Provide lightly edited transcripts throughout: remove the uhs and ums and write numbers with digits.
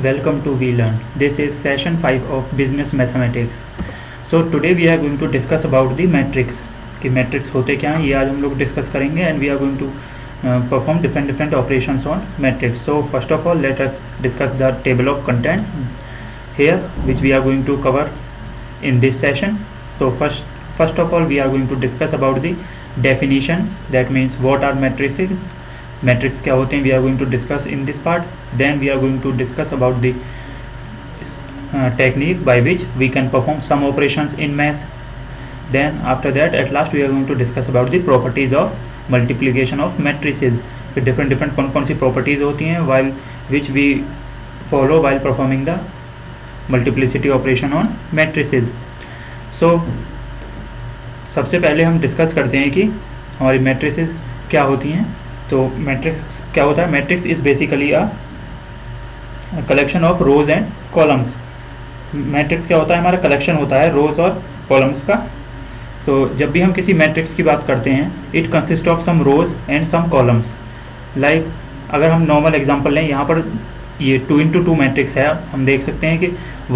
Welcome to VLearn. This is session 5 of business mathematics. So today we are going to discuss about the matrix. कि matrix होते क्या हैं ये आज हम लोग discuss करेंगे and we are going to perform different operations on matrix. So first of all let us discuss the table of contents here which we are going to cover in this session. So first of all we are going to discuss about the definitions, that means what are matrices, matrix क्या होते हैं, we are going to discuss in this part. Then we are going to discuss about the technique by which we can perform some operations in math. Then after that at last we are going to discuss about the properties of multiplication of matrices. फिर different कौन कौन सी properties होती हैं while which we follow while performing the multiplicity operation on matrices. So सबसे पहले हम discuss करते हैं कि हमारी मैट्रिसेस क्या होती हैं. तो मैट्रिक्स क्या होता है? Matrix is basically a collection of rose and columns. Matrix क्या होता है? हमारा कलेक्शन होता है रोज और कॉलम्स का. तो जब भी हम किसी मैट्रिक्स की बात करते हैं it consist of some rows and some columns. Like अगर हम नॉर्मल एग्जांपल लें, यहाँ पर ये 2x2 मैट्रिक्स है. हम देख सकते हैं कि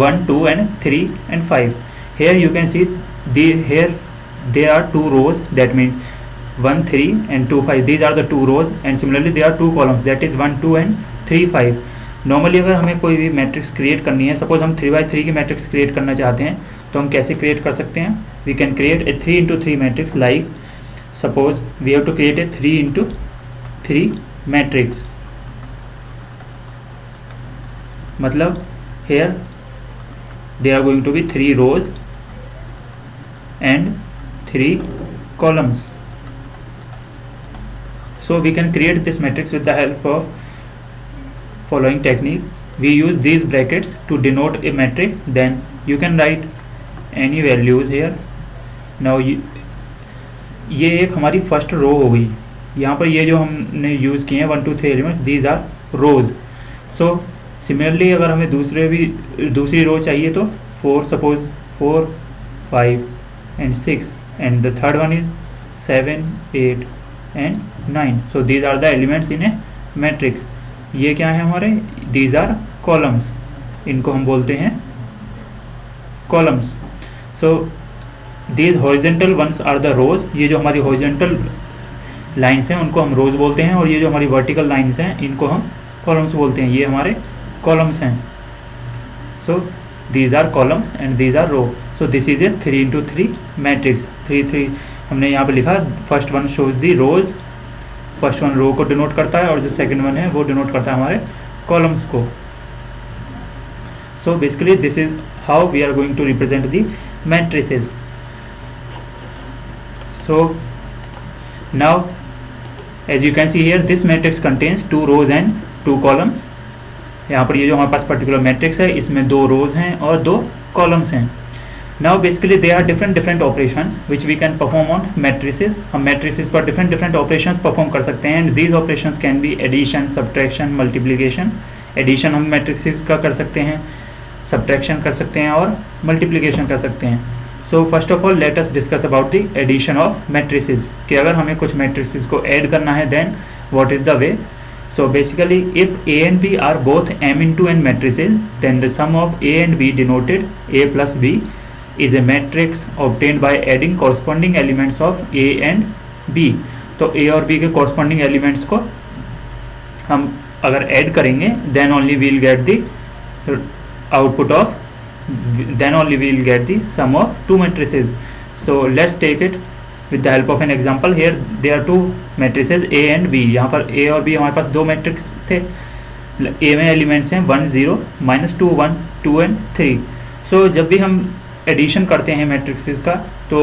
1, 2 and 3 and 5. Here you can see here there are 2 rows, that means 1, 3 and 2, 5. These are the 2 rows and similarly there are 2 columns, that is 1, 2 and 3, 5. Normally अगर हमें कोई भी मैट्रिक्स क्रिएट करनी है, सपोज हम 3x3 की मैट्रिक्स क्रिएट करना चाहते हैं तो हम कैसे क्रिएट कर सकते हैं? We can create a 3x3 matrix. Like suppose we have to create a 3x3 matrix. मतलब here they are going to be 3 rows and 3 columns. So we can create this matrix with the help of following technique. We use these brackets to denote a matrix. Then you can write any values here. Now ये एक हमारी first row हो गई. यहाँ पर ये जो हमने यूज़ किए हैं 1, 2, 3 elements, these are rows. So similarly अगर हमें दूसरी रो चाहिए तो 4, suppose 4, 5 and 6 and the third one is 7, 8 and 9. So these are the elements in a matrix. ये क्या है हमारे? These are columns. इनको हम बोलते हैं columns. So these horizontal ones are the rows. ये जो हमारी horizontal lines हैं उनको हम rows बोलते हैं और ये जो हमारी vertical lines हैं इनको हम columns बोलते हैं. ये हमारे columns हैं. So these are columns and these are row. So this is a 3x3 matrix. 3 हमने यहाँ पे लिखा. First one shows the rows. First one row को डिनोट करता है और जो सेकंड वन है वो डिनोट करता है हमारे कॉलम्स को. So basically this is how we are going to represent the matrices. So now as you can see here this matrix contains 2 rows and 2 columns. यहाँ पर ये जो हमारे पास पर्टिकुलर मैट्रिक्स है इसमें 2 rows हैं और 2 columns हैं. Now basically there are different operations which we can perform on matrices. हम matrices पर different operations perform कर सकते हैं and these operations can be addition, subtraction, multiplication. Addition हम matrices का कर सकते हैं, subtraction कर सकते हैं और multiplication कर सकते हैं. So first of all let us discuss about the addition of matrices. कि अगर हमें कुछ matrices को add करना है then what is the way? So basically if A and B are both m into n matrices then the sum of A and B denoted A plus B is a matrix obtained by adding corresponding elements of A and B. तो A और B के corresponding elements को हम अगर add करेंगे then only we will get the output of then only we will get the sum of 2 matrices. So let's take it with the help of an example. Here there are 2 matrices A and B. यहाँ पर A और B हमारे पास 2 matrix थे. A में elements हैं 1, 0, -2, 1, 2 and 3. So जब भी हम एडिशन करते हैं मैट्रिक्सेस का तो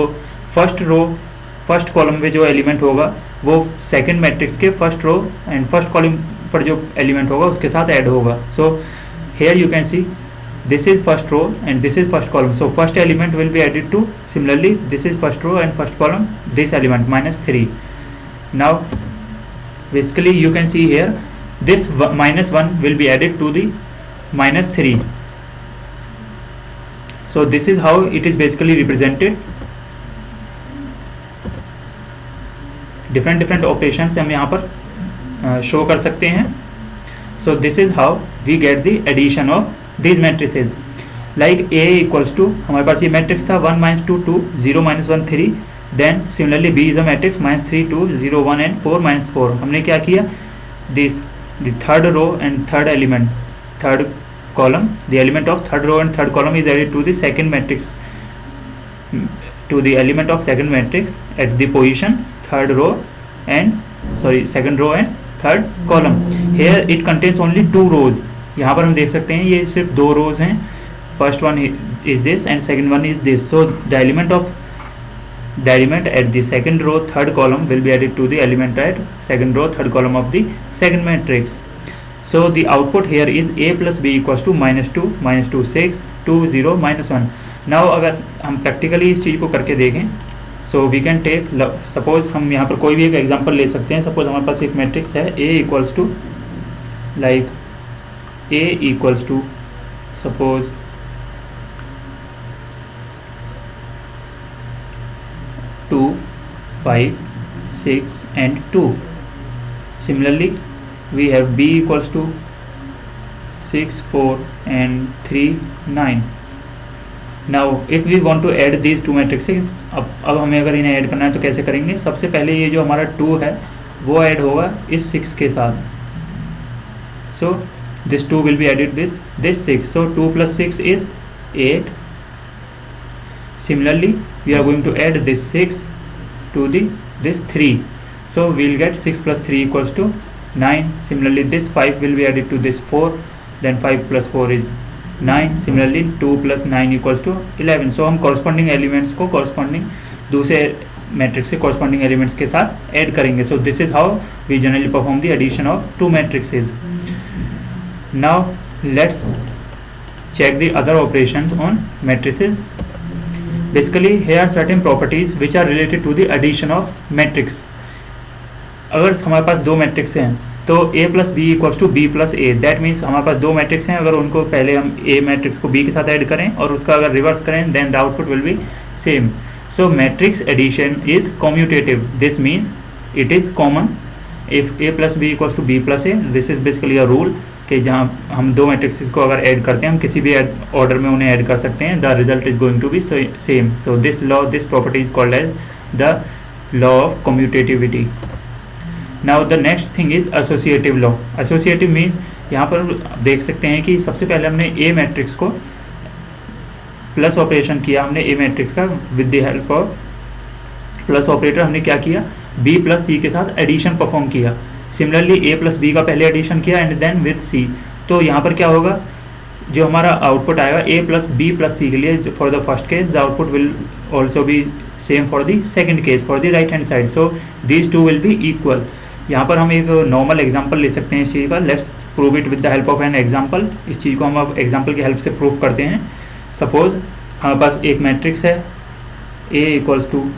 फर्स्ट कॉलम में जो एलिमेंट होगा वो सेकंड मैट्रिक्स के first row and first column पर जो एलिमेंट होगा उसके साथ ऐड होगा. So here you can see this is first row and this is first column. So first element will be added to. Similarly this is first row and first column this element -3. Now basically you can see here this -1 will be added to the -3. So this is how it is basically represented. different operations हम यहाँ पर show कर सकते हैं. So this is how we get the addition of these matrices. Like A equals to, हमारे पास ये matrix था 1 minus 2 2, 0 minus 1 3, then similarly B is a matrix minus 3 2 0 1 and 4 minus 4. हमने क्या किया, this the third row and third element, third column, the element of third row and third column is added to the second matrix, to the element of second matrix at the position third row and second row and third column. Here it contains only 2 rows. यहाँ पर हम देख सकते हैं ये सिर्फ 2 rows हैं. First one is this and second one is this. So the element at the second row third column will be added to the element at second row third column of the second matrix. So the output here is A plus B equals to -2 -2 6 2 0 -1. Now अगर हम practically इस चीज़ को करके देखें, so we can take, suppose हम यहाँ पर कोई भी एक एग्जांपल ले सकते हैं. सपोज हमारे पास एक मैट्रिक्स है A equals to, like A equals to suppose 2 5 6 and 2. Similarly we have B equals to 6 4 and 3 9. Now if we want to add these two matrices, अब हमें अगर इन्हें ऐड करना है तो कैसे करेंगे. सबसे पहले ये जो हमारा 2 है वो ऐड होगा इस 6 के साथ. So this 2 will be added with this 6. So 2 plus 6 is 8. Similarly we are going to add this 6 to this 3. So we will get 6 plus 3 equals to 9. Similarly this 5 will be added to this 4, then 5 plus 4 is 9. Similarly 2 plus 9 equals to 11. So हम corresponding elements को corresponding दूसरे matrix के corresponding elements के साथ add करेंगे. So this is how we generally perform the addition of two matrices. Now let's check the other operations on matrices. Basically here are certain properties which are related to the addition of matrix. अगर हमारे पास दो matrix हैं तो A plus B equals to B plus A. That means हमारे पास दो matrix हैं, अगर उनको पहले हम A मैट्रिक्स को B के साथ ऐड करें और उसका अगर रिवर्स करें then the output will be same. So matrix addition is commutative. This means it is common if A plus B equals to B plus A. This is basically a rule कि जहाँ हम दो matrix को अगर add करते हैं हम किसी भी ऑर्डर में उन्हें ऐड कर सकते हैं. The result is going to be same. So this law, this property is called as the law of commutativity. Now the next thing is associative law. Associative means यहाँ पर देख सकते हैं कि सबसे पहले हमने ए मैट्रिक्स को प्लस ऑपरेशन किया. हमने ए मैट्रिक्स का with the help of plus operator हमने क्या किया, बी प्लस सी के साथ एडिशन परफॉर्म किया. सिमिलरली ए प्लस बी का पहले एडिशन किया एंड देन विद सी. तो यहाँ पर क्या होगा, जो हमारा आउटपुट आएगा ए प्लस बी प्लस सी के लिए for the first case the output will also be same for the second case for the right hand side. So these two will be equal. यहाँ पर हम एक नॉर्मल एग्जाम्पल ले सकते हैं इस चीज़ का. Let's prove it with the help of an example. इस चीज़ को हम अब एग्जाम्पल की हेल्प से प्रूव करते हैं. सपोज हमारे पास एक मैट्रिक्स है A equals to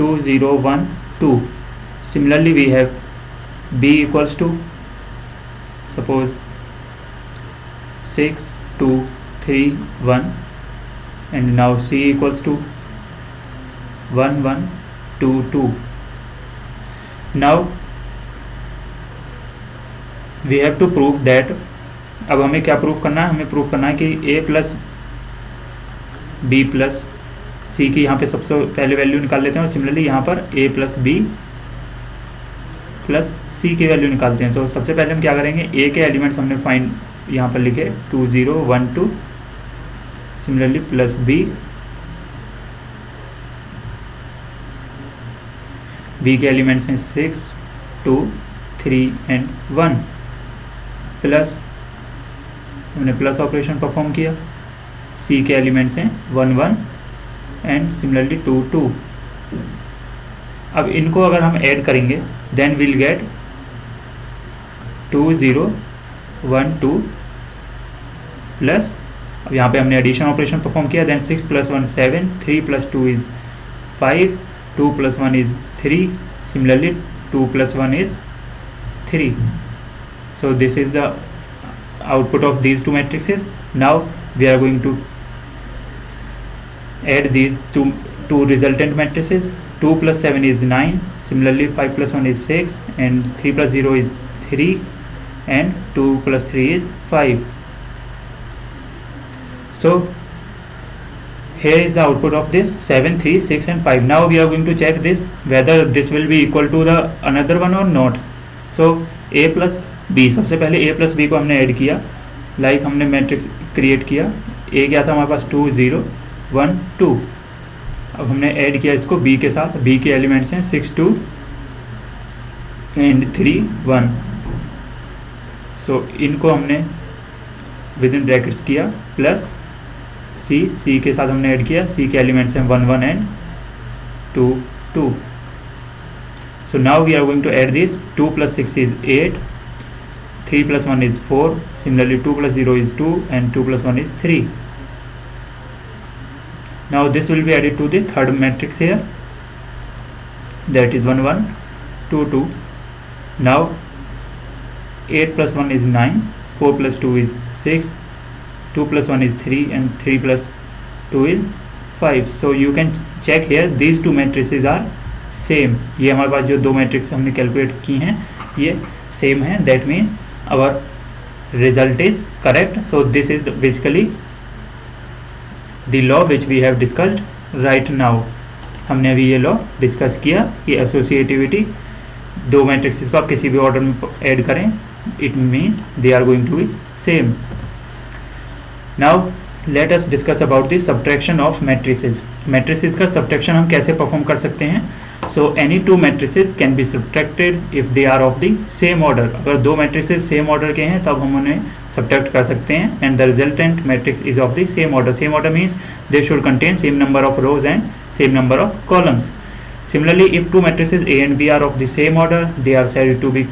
2 0 1 2. Similarly we have B equals to suppose 6 2 3 1 and now C equals to 1 1 2 2. Now we have to prove that. अब हमें क्या प्रूव करना है, हमें प्रूव करना है कि A प्लस बी प्लस सी की यहाँ पे सबसे पहले वैल्यू निकाल लेते हैं और सिमिलरली यहाँ पर A प्लस बी प्लस सी की वैल्यू निकालते हैं. तो सबसे पहले हम क्या करेंगे, ए के एलिमेंट्स हमने फाइंड यहाँ पर लिखे 2 0 1 2. सिमिलरली प्लस बी के एलिमेंट्स हैं 6 2 3 एंड 1. प्लस हमने प्लस ऑपरेशन परफॉर्म किया. सी के एलिमेंट्स हैं 1 1 एंड सिमिलरली 2 2. अब इनको अगर हम ऐड करेंगे देन विल गेट 2 0 1 2 प्लस, अब यहाँ पे हमने एडिशन ऑपरेशन परफॉर्म किया. Then 6 plus 1 7 3 plus 2 is 5 2 plus 1 is 3. Similarly 2 plus 1 is 3. So this is the output of these two matrices. Now we are going to add these two resultant matrices. 2 plus 7 is 9. Similarly 5 plus 1 is 6 and 3 plus 0 is 3. and 2 plus 3 is 5. So here is the output of this 7, 3, 6 and 5. Now we are going to check this whether this will be equal to the another one or not. So a plus b, सबसे पहले a plus b को हमने add किया, like हमने matrix create किया. a क्या था हमारे पास 2 0 1 2. अब हमने ऐड किया इसको b के साथ. b के एलिमेंट्स हैं 6 2 एंड 3 1. सो इनको हमने विद इन ब्रैकेट्स किया प्लस c के साथ हमने ऐड किया. c के एलिमेंट्स हैं 1 1 and 2 2. So now we are going to add this. 2 plus 6 is 8, 3 plus 1 is 4, similarly 2 plus 0 is 2 and 2 plus 1 is 3. Now this will be added to the third matrix here, that is 1 1 2 2. Now 8 plus 1 is 9, 4 plus 2 is 6, 2 plus 1 is 3 and 3 plus 2 is 5. So you can check here these two matrices are same. ये हमारे पास जो दो matrix हमने calculate की हैं ये same है. That means our result is correct. So this is basically the law which we have discussed right now. हमने अभी ये लॉ डिस्कस किया कि एसोसिएटिविटी, दो मैट्रिक्स को आप किसी भी ऑर्डर में ऐड करें, it means they are going to be same. Now let us discuss about the subtraction of matrices. Matrices का सब्ट्रैक्शन हम कैसे परफॉर्म कर सकते हैं. So any two matrices can be subtracted if they are of the same order. अगर दो matrices same order के हैं तब हम उन्हें subtract कर सकते हैं. And the resultant matrix is of the same order. Same order means they should contain same number of rows and same number of columns. Similarly, if two matrices A and B are of the same order, they are said to be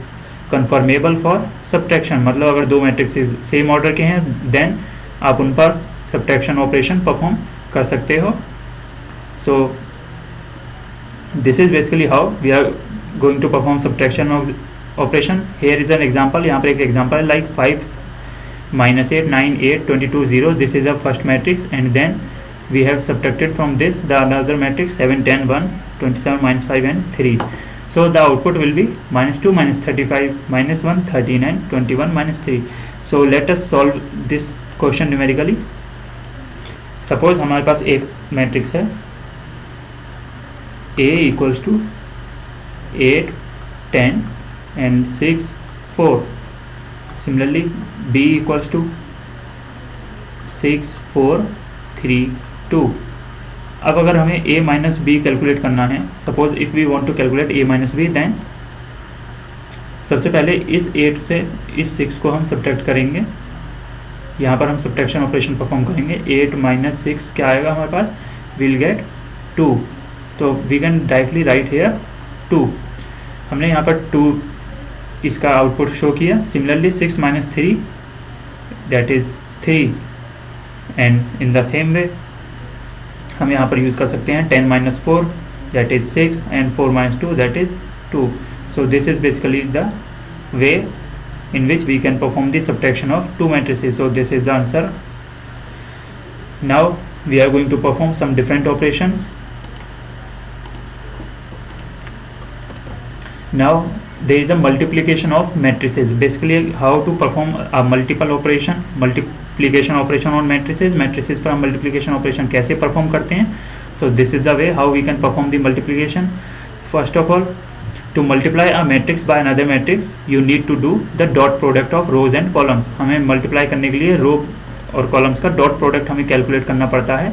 conformable for subtraction. मतलब अगर दो matrices same order के हैं then आप उन पर subtraction operation perform कर सकते हो. So this is basically how we are going to perform subtraction of operation. Here is an example. यहाँ पर एक example है like 5 minus 8 9 8 22 0. This is the first matrix and then we have subtracted from this the another matrix 7 10 1 27 minus 5 and 3. So the output will be minus 2 minus 35 minus 1 13 and 21 minus 3. So let us solve this question numerically. Suppose हमारे पास एक matrix है A equals to 8 10 and 6 4. Similarly B equals to 6 4 3 2. अब अगर हमें A minus B calculate करना है, suppose if we want to calculate A minus B, then सबसे पहले इस 8 से इस 6 को हम सब्ट्रैक्ट करेंगे. यहाँ पर हम सब्ट्रैक्शन ऑपरेशन परफॉर्म करेंगे. 8 minus 6 क्या आएगा हमारे पास, विल गेट 2. तो we can directly write here 2. हमने यहाँ पर 2 इसका आउटपुट शो किया. Similarly 6 minus 3 that is 3 and in the same way हम यहाँ पर यूज़ कर सकते हैं 10 minus 4 that is 6 and 4 minus 2 that is 2. So this is basically the way in which we can perform the subtraction of two matrices. So this is the answer. Now we are going to perform some different operations. Now there is a multiplication of matrices. Basically how to perform a multiple operation, multiplication operation on matrices. Matrices पर हम multiplication operation कैसे perform करते हैं. So this is the way how we can perform the multiplication. First of all, to multiply a matrix by another matrix you need to do the dot product of rows and columns. हमें multiply करने के लिए रो और columns का dot product हमें calculate करना पड़ता है.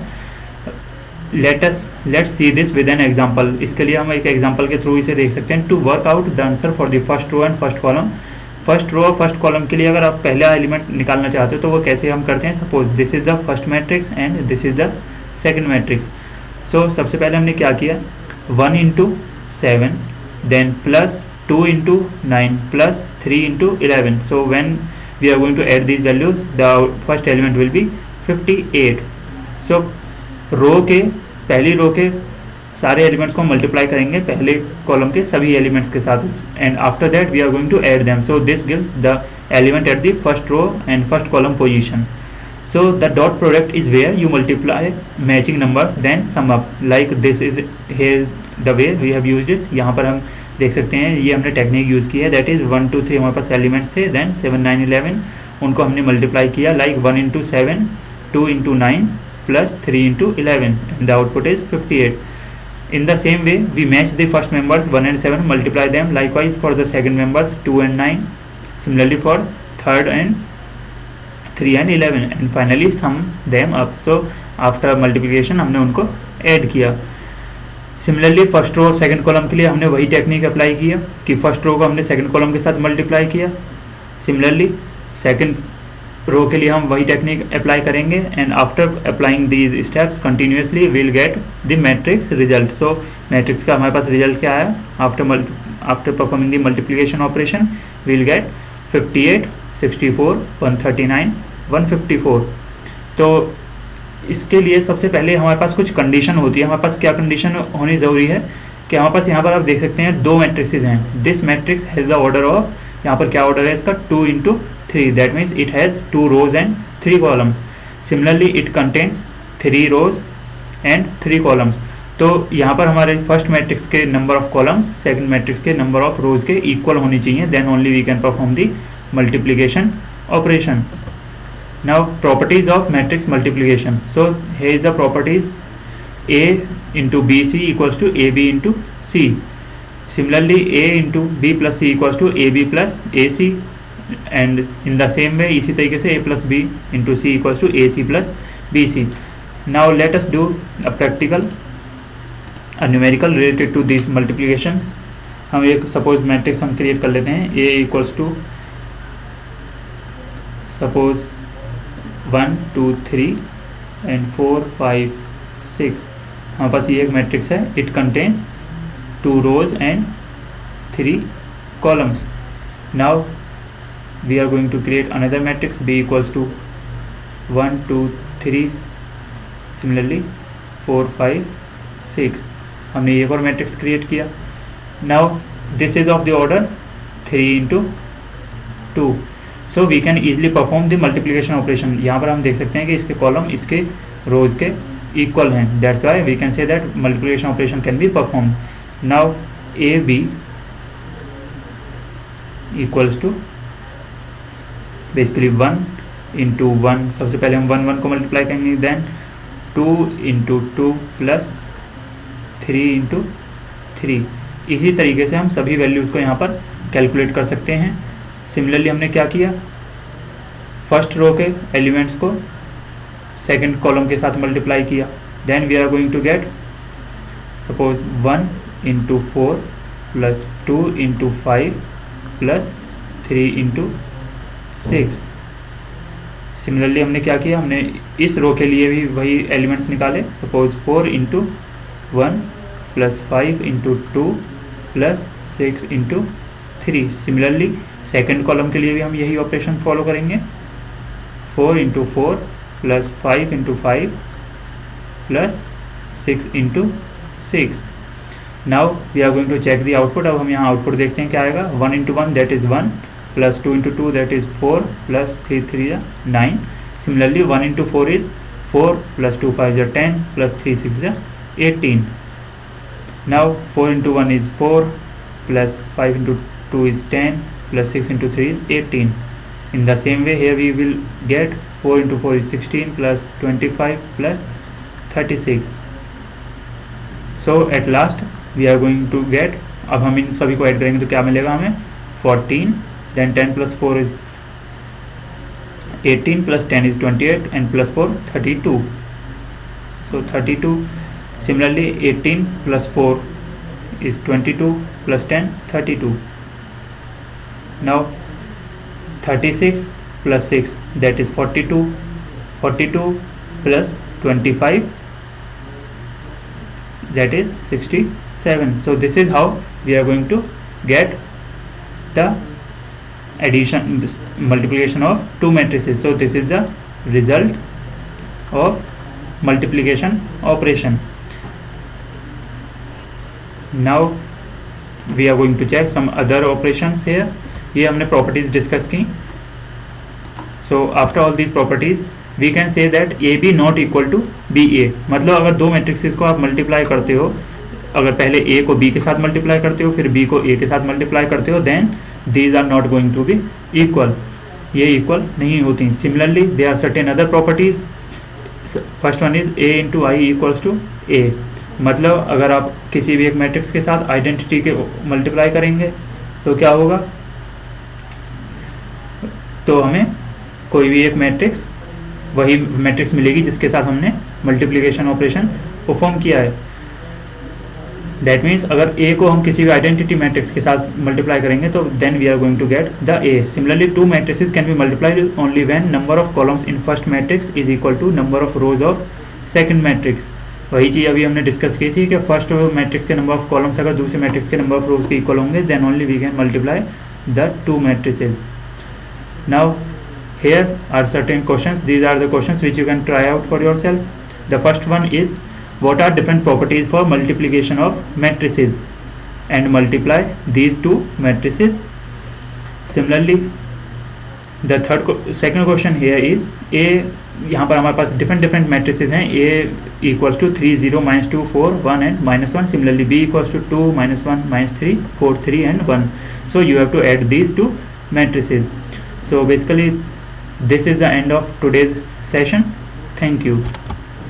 let's see this with an example. इसके लिए हम एक example के थ्रू इसे देख सकते हैं. To work out the answer for the first row and first column. First row और फर्स्ट कॉलम के लिए अगर आप पहला एलिमेंट निकालना चाहते हो तो वो कैसे हम करते हैं. Suppose this is the first matrix and this is the second matrix. So सबसे पहले हमने क्या किया, 1 into 7 then plus 2 into 9 plus 3 into 11. So when we are going to add these values the first element will be 58. So रो के पहली रो के सारे elements को मल्टीप्लाई करेंगे पहले कॉलम के सभी एलिमेंट्स के साथ and after that we are going to add them. So this gives the element at the first row and first column position. So the dot product is where you multiply matching numbers then sum up. Like this is here the way we have used it. यहाँ पर हम देख सकते हैं ये हमने technique use की है, दैट इज़ 1 2 3 हमारे पास एलिमेंट्स थे, देन 7 9 11 उनको हमने मल्टीप्लाई किया like 1 into 7 2 into 9 plus 3 into 11 and the output is 58. In the same way, we match the first members 1 and 7, multiply them. Likewise for the second members 2 and 9. Similarly for third and 3 and 11, and finally sum them up. So after multiplication हमने उनको add किया. Similarly first row और second column के लिए हमने वही technique apply किया कि फर्स्ट रो को हमने सेकंड कॉलम के साथ मल्टीप्लाई किया. सिमिलरली सेकंड रो के लिए हम वही टेक्निक अप्लाई करेंगे and after applying these steps continuously will get the matrix result. So matrix का हमारे पास रिजल्ट क्या है, after performing the multiplication operation will get 58 64 139 154. तो इसके लिए सबसे पहले हमारे पास कुछ कंडीशन होती है. हमारे पास क्या कंडीशन होनी ज़रूरी है कि हमारे पास यहाँ पर आप देख सकते हैं दो मैट्रिक्सेज हैं. This matrix has the order of, यहाँ पर क्या ऑर्डर है इसका, 2 into 3. That means it has 2 rows and 3 columns. Similarly it contains 3 rows and 3 columns. तो यहाँ पर हमारे फर्स्ट मैट्रिक्स के number of columns second matrix के नंबर ऑफ रोज के इक्वल होनी चाहिए, then only we can perform the multiplication operation. Now properties of matrix multiplication. So here is the properties: A into BC equals to AB into C. Similarly A into B plus C equals to AB plus AC, and in the same way इसी तरीके से A plus B into C equals to AC plus BC. Now let us do a practical, a numerical related to these multiplications. हम एक suppose matrix हम create कर लेते हैं. A equals to suppose 1 2 3 and 4 5 6. हमारे पास ये एक मैट्रिक्स है. It contains 2 rows and 3 columns. Now we are going to create another matrix B equals to 1 2 3, similarly 4 5 6. हमने एक और मैट्रिक्स क्रिएट किया. Now this is of the order 3 into 2. So we can easily perform the multiplication operation. यहाँ पर हम देख सकते हैं कि इसके कॉलम इसके रोज के इक्वल हैं. That's why we can say that multiplication operation can be perform. Now A B equals to basically 1 into 1. सबसे पहले हम 1 1 को मल्टीप्लाई करेंगे, देन 2 into 2 प्लस 3 into 3. इसी तरीके से हम सभी वैल्यूज़ को यहाँ पर कैलकुलेट कर सकते हैं. सिमिलरली हमने क्या किया, फर्स्ट रो के एलिमेंट्स को सेकंड कॉलम के साथ मल्टीप्लाई किया. Then we are going to get suppose 1 into 4 plus 2 into 5 plus 3 into 6. Similarly हमने क्या किया, हमने इस रो के लिए भी वही एलिमेंट्स निकाले. Suppose 4 into 1 plus 5 into 2 plus 6 into 3. Similarly second column के लिए भी हम यही ऑपरेशन फॉलो करेंगे. 4 into 4 plus 5 into 5 plus 6 into 6. Now we are going to check the output. अब हम यहाँ आउटपुट देखते हैं क्या आएगा. 1 into 1 that is 1 plus 2 into 2 that is 4 plus 3 3 9. Similarly 1 into 4 is 4 plus 2 5 10 plus 3 6 18. Now 4 into 1 is 4 plus 5 into 2 is 10 plus 6 into 3 is 18. In the same way here we will get 4 into 4 is 16 plus 25 plus 36. So at last we are going to get, अब हम इन सभी को add करेंगे तो क्या मिलेगा हमें, 14, then 10 plus 4 is 18 plus 10 is 28 and plus 4 32. So 32. Similarly 18 plus 4 is 22 plus 10 32. Now 36 plus 6 that is 42. 42 plus 25 that is 67. So this is how we are going to get the addition, multiplication of two matrices. So this is the result of multiplication operation. Now we are going to check some other operations here. ये हमने properties discuss की. So after all these properties we can say that A B not equal to B A. मतलब अगर दो matrixes को आप multiply करते हो अगर पहले ए को बी के साथ मल्टीप्लाई करते हो फिर बी को ए के साथ मल्टीप्लाई करते हो, then these are not going to be equal, ये इक्वल नहीं होती। Similarly they are certain other properties. First one is A into I equals to A, मतलब अगर आप किसी भी एक मैट्रिक्स के साथ आइडेंटिटी के मल्टीप्लाई करेंगे तो क्या होगा, तो हमें कोई भी एक मैट्रिक्स वही मैट्रिक्स मिलेगी जिसके साथ हमने मल्टीप्लिकेशन ऑपरेशन परफॉर्म किया है। दैट मीन्स अगर ए को हम किसी भी आइडेंटिटी मैट्रिक्स के साथ मल्टीप्लाई करेंगे तो then we are going to get the A. Similarly two matrices can be multiplied only when number of columns in first matrix is equal to number of rows of second matrix. वही चीज़ अभी हमने discuss की थी कि first matrix के number of columns अगर दूसरे मैट्रिक्स के नंबर ऑफ रोज के इक्वल होंगे then only we can multiply the two matrices. Now here are certain questions. These are the questions which you can try out for yourself. The first one is, what are different properties for multiplication of matrices and multiply these two matrices? Similarly the second question here is, a यहाँ पर हमारे पास different matrices हैं, a equals to 3 0 -2 4 1 and -1. Similarly b equals to 2 -1 -3 4 3 and 1. So you have to add these two matrices. So basically this is the end of today's session. Thank you.